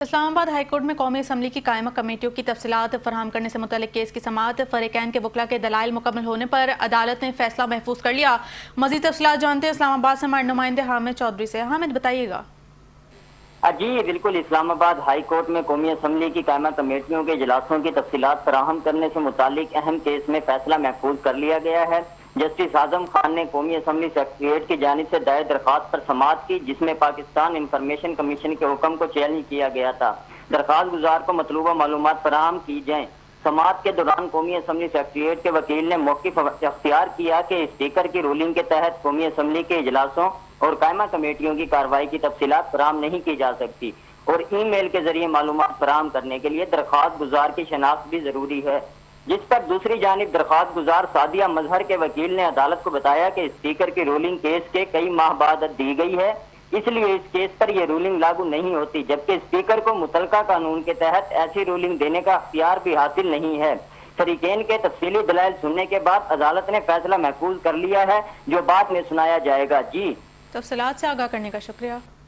اسلام آباد high court میں قومی اسمبلی کی قائمہ کمیٹیوں کی تفصیلات فراہم کرنے سے متعلق کیس کی سماعت فریقین کے وکلاء کے دلائل مکمل ہونے پر عدالت نے فیصلہ محفوظ کر لیا۔ مزید تفصیلات جانتے ہیں اسلام آباد سے ہمارے نمائندے حامد چودھری سے۔ حامد بتائیے گا۔ جی بالکل، اسلام آباد ہائی کورٹ میں قومی اسمبلی کی قائمہ کمیٹیوں کے اجلاسوں کی تفصیلات فراہم کرنے سے متعلق اہم کیس میں فیصلہ محفوظ کر لیا گیا ہے۔ جسٹس اعظم خان نے قومی اسمبلی سیکریٹریٹ کی جانب سے دائر درخواست پر سماعت کی، جس میں پاکستان انفارمیشن کمیشن کے حکم کو چیلنج کیا گیا تھا۔ درخواست گزار کو مطلوبہ معلومات فراہم کی جائیں۔ سماعت کے دوران قومی اسمبلی سیکریٹریٹ کے وکیل نے موقف اختیار کیا کہ اسپیکر کی رولنگ کے تحت قومی اسمبلی کے اجلاسوں اور قائمہ کمیٹیوں کی کارروائی کی تفصیلات فراہم نہیں کی جا سکتی اور ای میل کے ذریعے معلومات فراہم کرنے کے لیے درخواست گزار کی شناخت بھی ضروری ہے، جس پر دوسری جانب درخواست گزار سعدیہ مظہر کے وکیل نے عدالت کو بتایا کہ اسپیکر کی رولنگ کیس کے کئی ماہ بعد دی گئی ہے، اس لیے اس کیس پر یہ رولنگ لاگو نہیں ہوتی، جبکہ اسپیکر کو متعلقہ قانون کے تحت ایسی رولنگ دینے کا اختیار بھی حاصل نہیں ہے۔ فریقین کے تفصیلی دلائل سننے کے بعد عدالت نے فیصلہ محفوظ کر لیا ہے، جو بعد میں سنایا جائے گا۔ جی تفصیلات سے آگاہ کرنے کا شکریہ۔